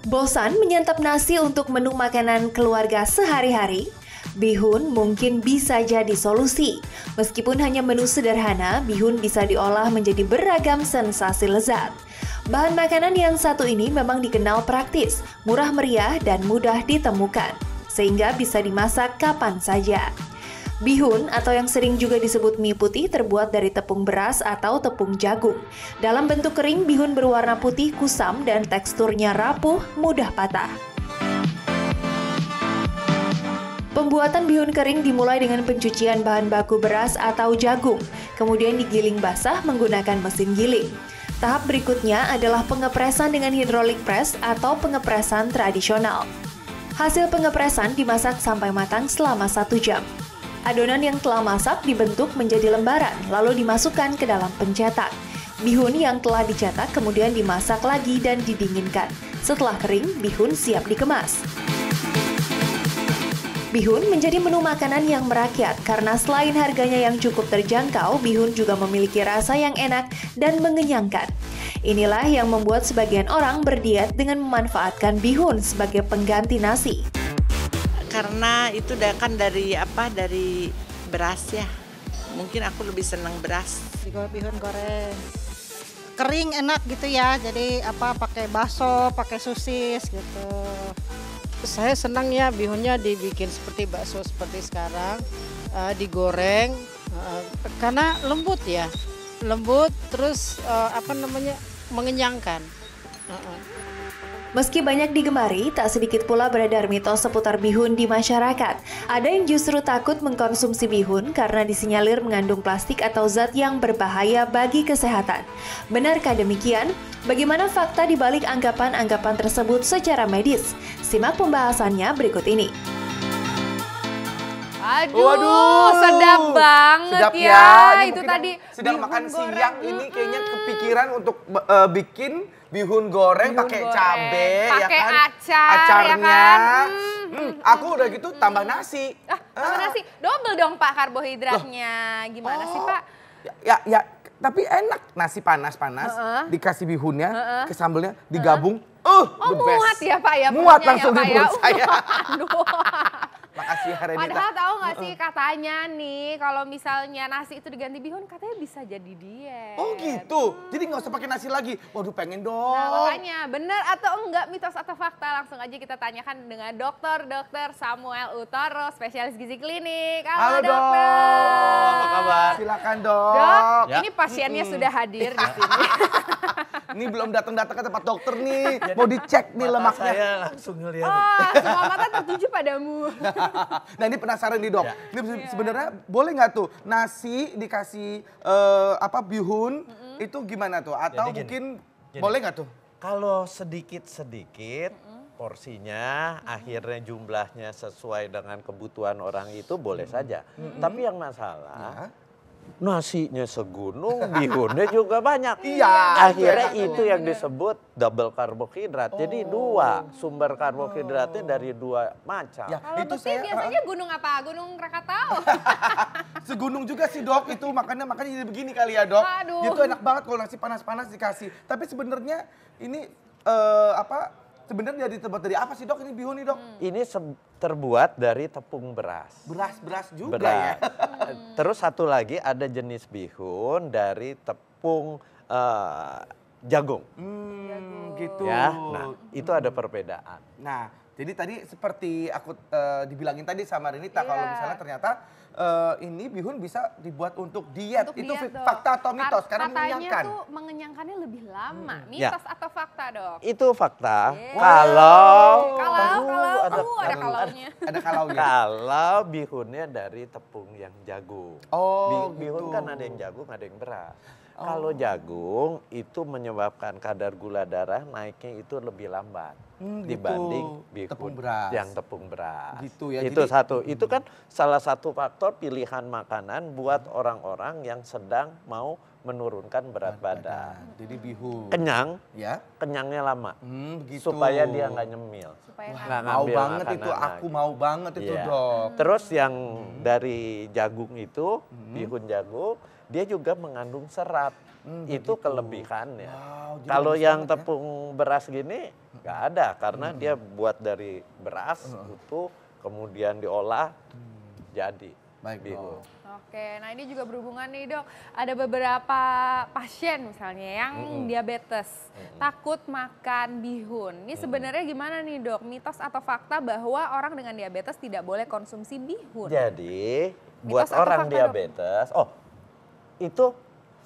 Bosan menyantap nasi untuk menu makanan keluarga sehari-hari? Bihun mungkin bisa jadi solusi. Meskipun hanya menu sederhana, bihun bisa diolah menjadi beragam sensasi lezat. Bahan makanan yang satu ini memang dikenal praktis, murah meriah, dan mudah ditemukan, sehingga bisa dimasak kapan saja. Bihun atau yang sering juga disebut mie putih terbuat dari tepung beras atau tepung jagung. Dalam bentuk kering, bihun berwarna putih kusam dan teksturnya rapuh, mudah patah. Pembuatan bihun kering dimulai dengan pencucian bahan baku beras atau jagung, kemudian digiling basah menggunakan mesin giling. Tahap berikutnya adalah pengepresan dengan hydraulic press atau pengepresan tradisional. Hasil pengepresan dimasak sampai matang selama 1 jam. Adonan yang telah masak dibentuk menjadi lembaran, lalu dimasukkan ke dalam pencetak. Bihun yang telah dicetak kemudian dimasak lagi dan didinginkan. Setelah kering, bihun siap dikemas. Bihun menjadi menu makanan yang merakyat karena selain harganya yang cukup terjangkau, bihun juga memiliki rasa yang enak dan mengenyangkan. Inilah yang membuat sebagian orang berdiet dengan memanfaatkan bihun sebagai pengganti nasi. Karena itu kan dari beras ya. Mungkin aku lebih senang beras. Bihun goreng. Kering enak gitu ya. Jadi pakai bakso, pakai sosis gitu. Saya senang ya bihunnya dibikin seperti bakso seperti sekarang, digoreng karena lembut ya. Lembut terus mengenyangkan. Meski banyak digemari, tak sedikit pula beredar mitos seputar bihun di masyarakat. Ada yang justru takut mengkonsumsi bihun karena disinyalir mengandung plastik atau zat yang berbahaya bagi kesehatan. Benarkah demikian? Bagaimana fakta di balik anggapan-anggapan tersebut secara medis? Simak pembahasannya berikut ini. Waduh, sedap banget sedap ya. Ini Itu tadi sedang makan siang ini kayaknya kepikiran untuk bikin bihun goreng pakai cabe, pakai ya kan? acarnya. Ya kan? Aku udah gitu tambah nasi. Tambah nasi, double dong Pak karbohidratnya. Gimana sih Pak? Ya, tapi enak nasi panas-panas, dikasih bihunnya, ke sambelnya, digabung. The best. Muat ya Pak ya? Muat langsung ya, di perut saya. Aduh. Makasih ya Renita. Padahal tahu nggak sih katanya nih kalau misalnya nasi itu diganti bihun katanya bisa jadi diet. Oh gitu, jadi nggak usah pakai nasi lagi. Waduh pengen dong. Nah makanya bener atau enggak mitos atau fakta langsung aja kita tanyakan dengan Dr. Samuel Utoro, spesialis gizi klinik. Halo dokter. Apa kabar? Silakan dok. Dok, ini pasiennya sudah hadir di sini. Ini belum datang-datang ke tempat dokter nih, mau dicek nih lemaknya. Saya langsung ngeliat. Oh, semua mata tertuju padamu. Nah ini penasaran nih dok, ini sebenarnya boleh nggak tuh nasi dikasih bihun itu gimana tuh? Atau Jadi mungkin gini. boleh nggak tuh? Kalau sedikit-sedikit porsinya akhirnya jumlahnya sesuai dengan kebutuhan orang itu boleh saja. Tapi yang masalah nasinya segunung, bihunnya juga banyak. Iya. Akhirnya itu yang disebut double karbohidrat. Jadi 2 sumber karbohidratnya dari 2 macam. Ya, Kalau itu besi biasanya gunung apa? Gunung Krakatau. Segunung juga sih dok, itu makanya jadi begini kali ya dok. Aduh. Itu enak banget kalau nasi panas-panas dikasih. Tapi sebenarnya ini sebenarnya terbuat dari apa sih dok ini bihun nih dok? Ini terbuat dari tepung beras. Beras juga ya. Terus satu lagi ada jenis bihun dari tepung jagung. Gitu. Ya, nah itu ada perbedaan. Nah, jadi tadi seperti aku dibilangin tadi sama Renita kalau misalnya ternyata ini bihun bisa dibuat untuk diet. Itu diet, Dok. fakta atau mitos? Karena mengenyangkan. Katanya tuh mengenyangkannya lebih lama. Mitos atau fakta dok? Itu fakta. Yeah. Kalau ada kalaunya. Ada kalaunya. Kalau bihunnya dari tepung yang jagung. Oh, Bihun gitu. kan ada yang jagung, ada yang beras. Kalau jagung itu menyebabkan kadar gula darah naiknya itu lebih lambat dibanding bihun tepung beras. yang tepung beras. Gitu ya, Itu jadi- satu. Itu kan salah satu faktor pilihan makanan buat orang-orang yang sedang mau menurunkan berat badan. Jadi bihun. Kenyang, Ya. kenyangnya lama. Begitu. Supaya dia nggak nyemil. Supaya Nggak Mau ngambil banget itu, makanan aku lagi. mau banget itu Iya. dok. Terus yang dari jagung itu, bihun jagung, dia juga mengandung serat. Itu begitu. kelebihannya. Wow, jadi Kalau bagus yang banget ya. tepung beras gini nggak ada, karena dia buat dari beras utuh, kemudian diolah, jadi Baik, bihun. Dok. Oke, nah ini juga berhubungan nih dok. Ada beberapa pasien misalnya yang diabetes, takut makan bihun. Ini sebenarnya gimana nih dok? Mitos atau fakta bahwa orang dengan diabetes tidak boleh konsumsi bihun? Jadi buat atau orang fakta, Dok? diabetes, itu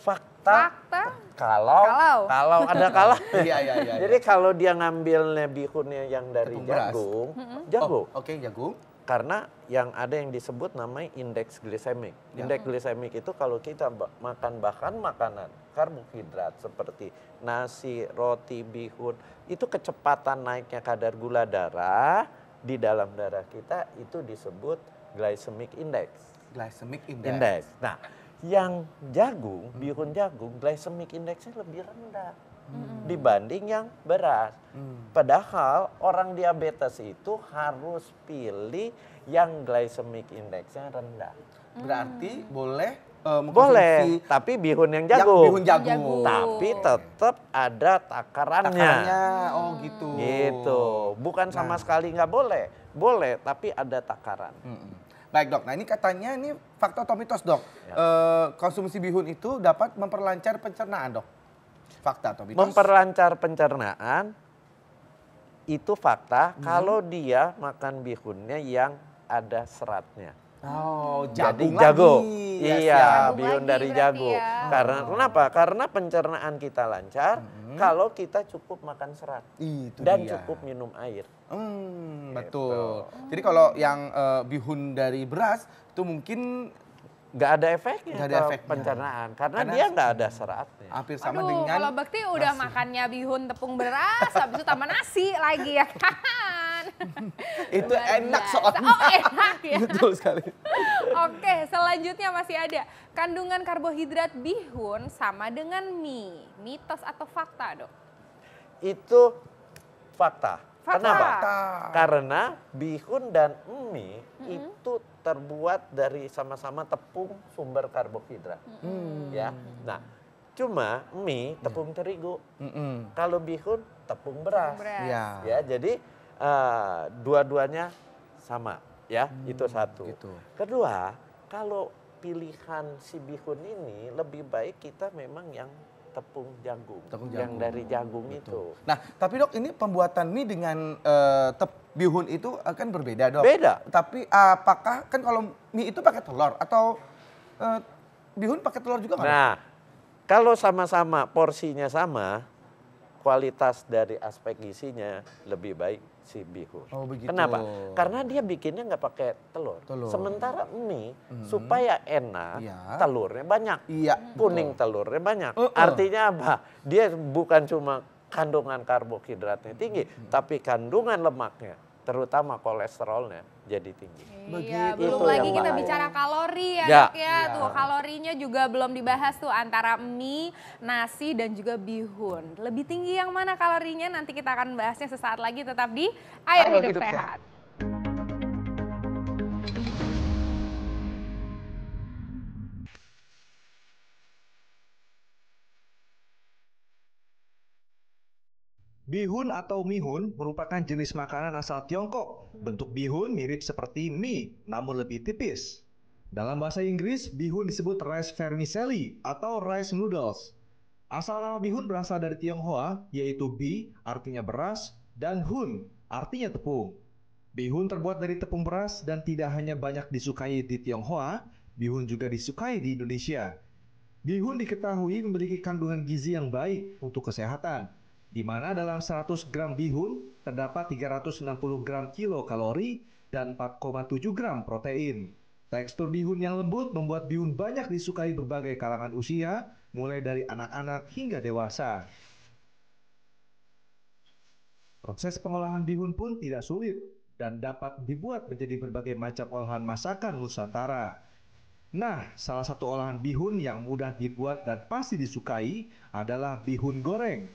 fakta. Fakta? Kalau ada kalah. Iya. Jadi kalau dia ngambilnya bihunnya yang dari Tepung beras. jagung. Oke, jagung. Karena yang ada yang disebut namanya indeks glisemik. Indeks glisemik itu kalau kita makan bahkan makanan karbohidrat seperti nasi, roti, bihun, itu kecepatan naiknya kadar gula darah di dalam darah kita itu disebut glycemic index. Glycemic Index. Nah, yang jagung, bihun jagung, glycemic indexnya lebih rendah dibanding yang beras. Padahal orang diabetes itu harus pilih yang glycemic indexnya rendah. Berarti boleh Boleh, tapi bihun yang jagung. bihun jagung. Tapi tetap ada takarannya. Takarannya, oh gitu. Gitu. Bukan sama sekali nggak boleh. Boleh, tapi ada takaran. Baik dok, nah ini katanya ini fakta atau mitos dok. Konsumsi bihun itu dapat memperlancar pencernaan dok. Fakta atau mitos? Memperlancar pencernaan itu fakta kalau dia makan bihunnya yang ada seratnya. Oh, Jadi jagung jagung. lagi. Iya, Jagung bihun lagi dari berarti jagung. ya. Karena kenapa? Karena pencernaan kita lancar kalau kita cukup makan serat Itu dan dia. cukup minum air. Betul. Jadi kalau yang bihun dari beras itu mungkin Nggak ada efeknya Nggak ada ke efeknya. pencernaan karena Karena dia nggak ada seratnya. hampir sama Aduh, dengan kalau Bekti udah makannya bihun tepung beras, habis itu tambah nasi lagi ya kan? itu Luar enak biasa. soalnya. Oh enak ya. Betul sekali. Oke, selanjutnya masih ada. Kandungan karbohidrat bihun sama dengan mie. Mitos atau fakta dok? Itu fakta. Fakta. Kenapa? Fakta. Karena bihun dan mie itu terbuat dari sama-sama tepung sumber karbohidrat. Ya. Nah, cuma mie tepung terigu. Kalau bihun tepung beras. Beras. Iya. Ya, jadi dua-duanya sama, ya. Itu satu. gitu. Kedua, kalau pilihan si bihun ini lebih baik kita memang yang tepung jagung, yang dari jagung itu. Nah, tapi dok ini pembuatan mie dengan bihun itu akan berbeda dok. Beda. Tapi apakah kan kalau mie itu pakai telur atau bihun pakai telur juga nggak? Dok? Nah, kalau sama-sama porsinya sama, kualitas dari aspek gizinya lebih baik si bihun. Oh, begitu. Kenapa? Karena dia bikinnya nggak pakai telur. Sementara mie supaya enak, Iya. telurnya banyak. Iya. Kuning telurnya banyak. Artinya apa? Dia bukan cuma kandungan karbohidratnya tinggi, tapi kandungan lemaknya, terutama kolesterolnya jadi tinggi. Iya, Begitu. belum Itu lagi yang kita bahaya. bicara kalori ya, Ya. dok ya. Tuh kalorinya juga belum dibahas tuh antara mie, nasi dan juga bihun. Lebih tinggi yang mana kalorinya? Nanti kita akan bahasnya sesaat lagi, tetap di Ayo Hidup Sehat. Bihun atau mihun merupakan jenis makanan asal Tiongkok. Bentuk bihun mirip seperti mie, namun lebih tipis. Dalam bahasa Inggris, bihun disebut rice vermicelli atau rice noodles. Asal nama bihun berasal dari Tionghoa, yaitu bi artinya beras dan hun artinya tepung. Bihun terbuat dari tepung beras dan tidak hanya banyak disukai di Tionghoa, bihun juga disukai di Indonesia. Bihun diketahui memiliki kandungan gizi yang baik untuk kesehatan, di mana dalam 100 gram bihun terdapat 360 gram kilokalori dan 4,7 gram protein. Tekstur bihun yang lembut membuat bihun banyak disukai berbagai kalangan usia, mulai dari anak-anak hingga dewasa. Proses pengolahan bihun pun tidak sulit dan dapat dibuat menjadi berbagai macam olahan masakan Nusantara. Nah, salah satu olahan bihun yang mudah dibuat dan pasti disukai adalah bihun goreng.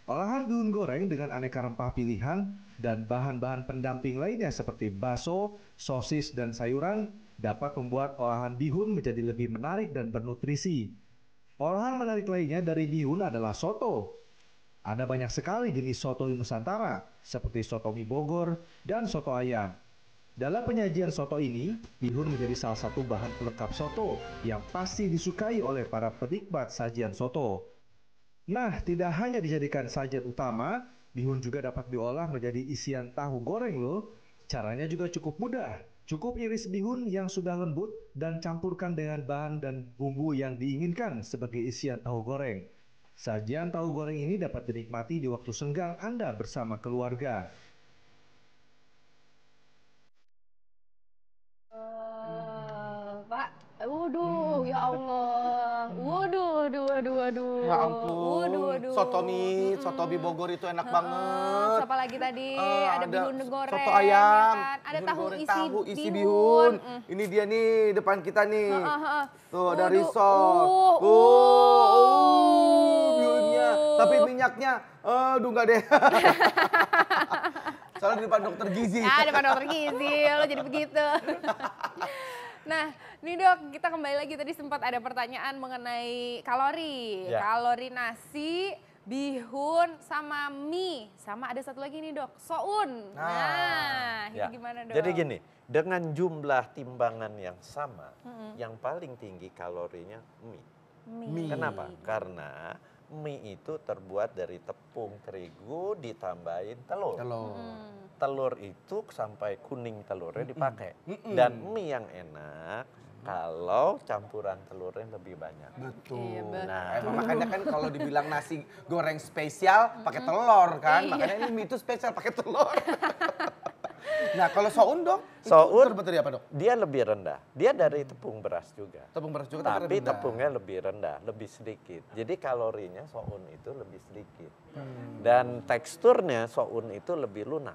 Olahan bihun goreng dengan aneka rempah pilihan dan bahan-bahan pendamping lainnya seperti bakso, sosis, dan sayuran dapat membuat olahan bihun menjadi lebih menarik dan bernutrisi. Olahan menarik lainnya dari bihun adalah soto. Ada banyak sekali jenis soto di Nusantara, seperti soto mie Bogor dan soto ayam. Dalam penyajian soto ini, bihun menjadi salah satu bahan pelengkap soto yang pasti disukai oleh para penikmat sajian soto. Nah, tidak hanya dijadikan sajian utama, bihun juga dapat diolah menjadi isian tahu goreng loh. Caranya juga cukup mudah. Cukup iris bihun yang sudah lembut dan campurkan dengan bahan dan bumbu yang diinginkan sebagai isian tahu goreng. Sajian tahu goreng ini dapat dinikmati di waktu senggang Anda bersama keluarga. Pak, waduh, ya Allah, waduh, waduh. Ya ampun, soto mie Bogor itu enak banget. Siapa lagi tadi? Ada bihun goreng, soto ayam, ya kan? Ada bihun tahu goreng, isi tahu isi bihun. bihun. Ini dia nih depan kita nih. Tuh ada Waduh, risol. Bihunnya. Tapi minyaknya, aduh enggak deh. Soalnya di depan dokter gizi. Ya, depan dokter gizi, lo jadi begitu. Nah, nih Dok, kita kembali lagi tadi sempat ada pertanyaan mengenai kalori. Ya. Kalori nasi, bihun, sama mie. Sama ada satu lagi nih Dok, soun. Nah, Ya. ini gimana Dok? Jadi gini, dengan jumlah timbangan yang sama, yang paling tinggi kalorinya mie. Mie. Kenapa? Karena mie itu terbuat dari tepung terigu ditambahin telur. Telur itu sampai kuning telurnya dipakai. Dan mie yang enak kalau campuran telurnya lebih banyak. Betul. Iya, betul. Nah, Makanya kan kalau dibilang nasi goreng spesial pakai telur kan. Iya. Makanya ini mie itu spesial pakai telur. Nah kalau soun Dok, Soun itu terbuat dari apa Dok? dia lebih rendah. Dia dari tepung beras juga. Tepung beras juga Tapi lebih rendah. tepungnya lebih rendah, lebih sedikit. Jadi kalorinya soun itu lebih sedikit. Dan teksturnya soun itu lebih lunak.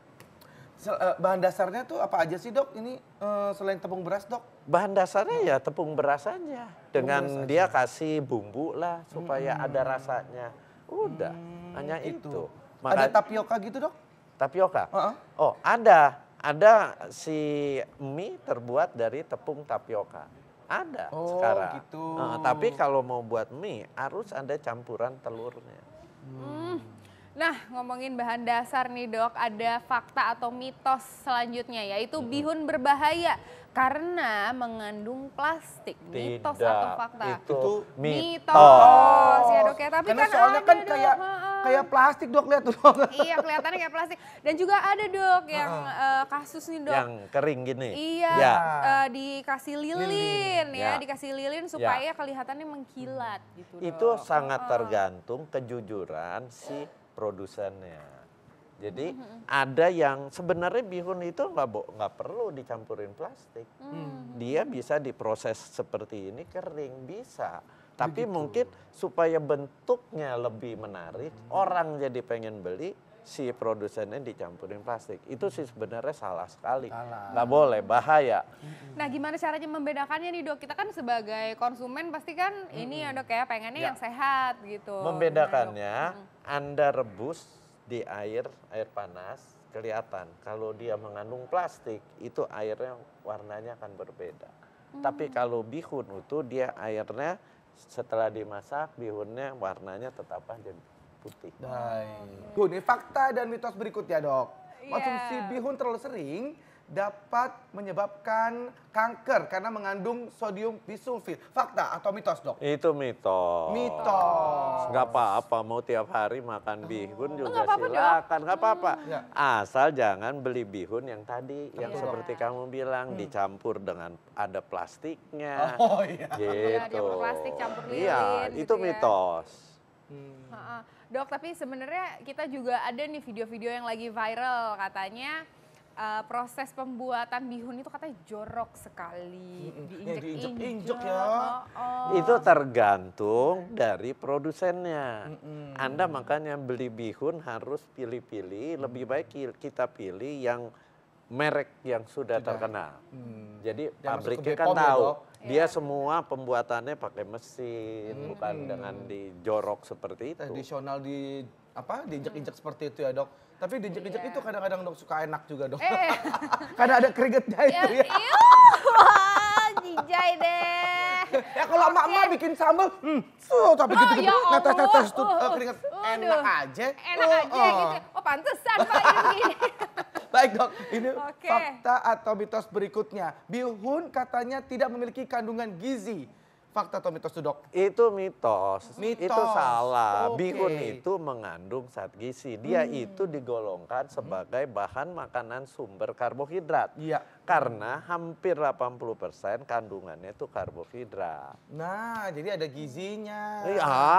Bahan dasarnya tuh apa aja sih Dok? Ini selain tepung beras Dok? Bahan dasarnya ya tepung beras saja. Dengan beras dia kasih bumbu lah supaya ada rasanya. Udah, hanya itu. Ada tapioka gitu Dok? Tapioka? Heeh. Oh ada. Ada si mie terbuat dari tepung tapioka. Ada Oh, sekarang. gitu. Tapi kalau mau buat mie harus ada campuran telurnya. Nah, ngomongin bahan dasar nih Dok, ada fakta atau mitos selanjutnya yaitu bihun berbahaya karena mengandung plastik. Mitos Tidak, atau fakta? itu mitos ya Dok ya. Tapi Karena kan soalnya ada, kan Dok. kayak plastik Dok, lihat tuh Dok. Iya, kelihatannya kayak plastik. Dan juga ada Dok yang kasus nih Dok. Yang kering gini. Iya, Ya. dikasih lilin ya, Ya. dikasih lilin supaya kelihatannya mengkilat gitu. Itu Dok. sangat tergantung kejujuran si produsennya. Jadi ada yang sebenarnya bihun itu nggak perlu dicampurin plastik. Dia bisa diproses seperti ini kering bisa. Tapi mungkin supaya bentuknya lebih menarik, orang jadi pengen beli, si produsennya dicampurin plastik. Itu sih sebenarnya salah sekali. Nggak boleh, bahaya. Nah, gimana caranya membedakannya nih Dok? Kita kan sebagai konsumen pasti kan ini ya Dok ya, pengennya yang sehat gitu. Membedakannya, Anda rebus di air panas, kelihatan. Kalau dia mengandung plastik, itu airnya warnanya akan berbeda. Tapi kalau bihun itu dia airnya setelah dimasak, bihunnya warnanya tetap aja putih. Baik. Ini fakta dan mitos berikutnya Dok. Konsumsi bihun terlalu sering dapat menyebabkan kanker karena mengandung sodium bisulfit. Fakta atau mitos Dok? Itu mitos. Mitos. Nggak apa-apa, mau tiap hari makan bihun juga nggak apa-apa, Dok. silakan, nggak apa-apa. Ya. Asal jangan beli bihun yang tadi, yang seperti kamu bilang dicampur dengan ada plastiknya. Oh iya. Iya, Gitu. campur plastik, campur lilin Iya, gitu itu ya. mitos. Ha-ha. Dok, tapi sebenarnya kita juga ada nih video-video yang lagi viral katanya proses pembuatan bihun itu katanya jorok sekali, diinjek-injek ya. Itu tergantung dari produsennya. Anda makanya beli bihun harus pilih-pilih, lebih baik kita pilih yang merek yang sudah terkenal. Jadi Jangan masuk pabriknya ke kan Bepom ya, tahu. Dok. Dia semua pembuatannya pakai mesin, bukan dengan dijorok seperti itu. Tradisional diinjek-injek seperti itu ya Dok. Tapi diinjek-injek itu kadang-kadang Dok suka enak juga Dok. Karena ada keringetnya itu ya. Cijai deh. Ya kalau emak-emak bikin sambal, tapi gitu ya netes-netes tuh Allah. keringet. Aduh. Enak aja. Enak aja gitu. Oh pantesan Pak ini begini. Baik dok, ini Oke. fakta atau mitos berikutnya. Bihun katanya tidak memiliki kandungan gizi. Fakta atau mitos tuh dok? Itu mitos. Mitos. Itu salah. Oke. Bihun itu mengandung zat gizi. Dia itu digolongkan sebagai bahan makanan sumber karbohidrat. Iya. Karena hampir 80% kandungannya itu karbohidrat. Nah, jadi ada gizinya.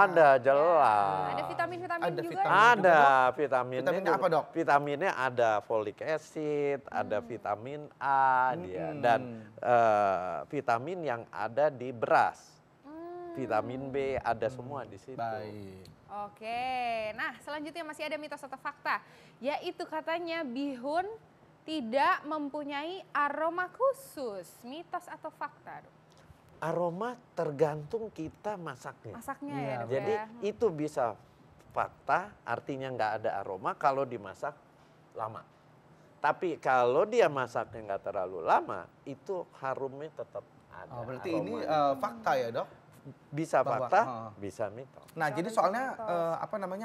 Ada jelas. Ada vitamin-vitamin Ada juga. vitamin. Ada vitaminnya. Vitaminnya apa, Dok? Vitaminnya ada folic acid, ada vitamin A, dia, dan vitamin yang ada di beras. Vitamin B ada semua di situ. Baik. Oke, nah selanjutnya masih ada mitos atau fakta, yaitu katanya bihun tidak mempunyai aroma khusus. Mitos atau fakta? Dok? Aroma tergantung kita masaknya. Masaknya Iya, ya Dok Jadi ya. itu bisa fakta, artinya nggak ada aroma kalau dimasak lama. Tapi kalau dia masaknya nggak terlalu lama, itu harumnya tetap ada. Oh, berarti ini aromanya. fakta ya dok? Bisa bahwa- fakta, oh. bisa mitos. Nah, jadi soalnya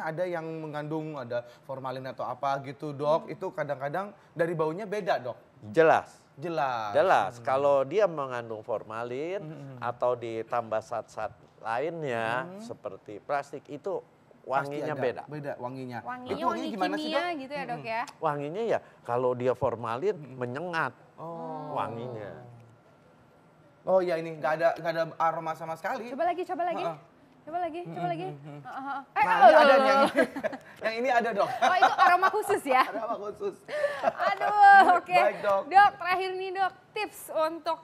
ada yang mengandung ada formalin atau apa gitu, Dok. Itu kadang-kadang dari baunya beda, Dok. Jelas. Jelas. Kalau dia mengandung formalin atau ditambah zat-zat lainnya seperti plastik itu Pasti wanginya ada, beda. Beda wanginya. Wanginya Itu wangi gimana sih, kimia Dok? gitu ya Dok ya. Wanginya ya kalau dia formalin menyengat Oh. wanginya. Oh ya ini nggak ada aroma sama sekali. Coba lagi. Heeh. Coba lagi. Nah, ini oh, ada loh. yang ini ada, Dok. Oh itu aroma khusus ya. Aroma khusus. Aduh, oke. Baik, Dok. Dok, terakhir nih Dok, tips untuk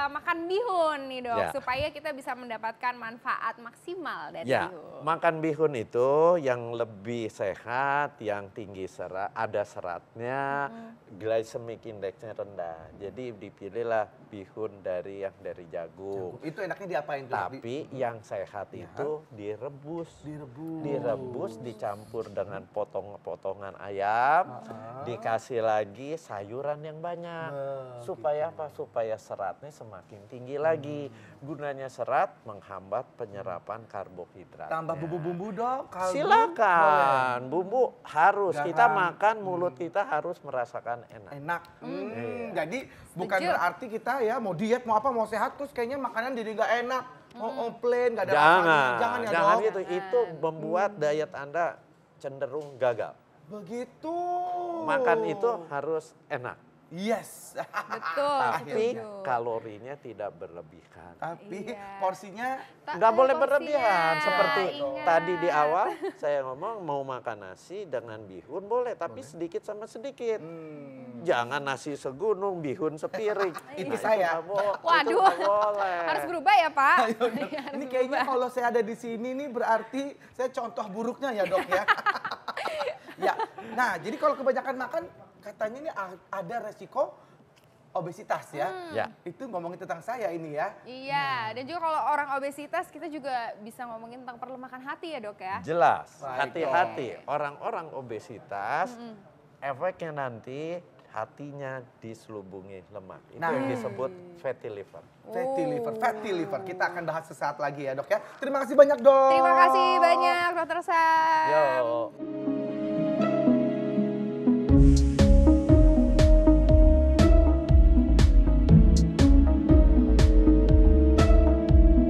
makan bihun nih Dok, Ya. supaya kita bisa mendapatkan manfaat maksimal dari Ya, bihun. makan bihun itu yang lebih sehat, yang tinggi serat, ada seratnya, glycemic indexnya rendah. Jadi dipilihlah bihun dari jagung. Itu enaknya diapain tuh? Dok? Tapi yang sehat itu direbus. Direbus, dicampur dengan potongan ayam, dikasih lagi sayuran yang banyak. Supaya apa? Supaya seratnya semakin tinggi lagi. Gunanya serat menghambat penyerapan karbohidrat. Tambah bumbu-bumbu, Dok. Kaldu. Silakan, bumbu harus. Garam. Kita makan, mulut kita harus merasakan enak. Enak. Iya. Jadi bukan Setuju. berarti kita ya mau diet, mau apa, mau sehat terus kayaknya makanan jadi nggak enak. Plain, nggak ada Jangan, rasanya. Jangan ya, jangan Dok. gitu. Itu membuat diet Anda cenderung gagal. Begitu. Makan itu harus enak. Yes. Betul, Tapi setuju. kalorinya tidak berlebihan. Tapi Iya. porsinya Nggak boleh porsinya. berlebihan. Seperti Ingat. tadi di awal saya ngomong mau makan nasi dengan bihun boleh. Tapi sedikit sama sedikit. Jangan nasi segunung, bihun sepiring. Itu Nah, saya. nggak bo- itu Waduh, nggak boleh. harus berubah ya Pak. ini kayaknya kalau saya ada di sini nih berarti saya contoh buruknya ya, Dok ya. Ya. Nah, jadi kalau kebanyakan makan katanya ini ada resiko obesitas ya. Ya. Itu ngomongin tentang saya ini ya. Iya, dan juga kalau orang obesitas kita juga bisa ngomongin tentang perlemakan hati ya Dok ya. Jelas, Baik, hati-hati. Orang-orang obesitas, efeknya nanti hatinya diselubungi lemak. Itu Nah. yang disebut fatty liver. Fatty liver. Kita akan bahas sesaat lagi ya, Dok ya. Terima kasih banyak, Dok. Terima kasih banyak Dokter Sam. Yo.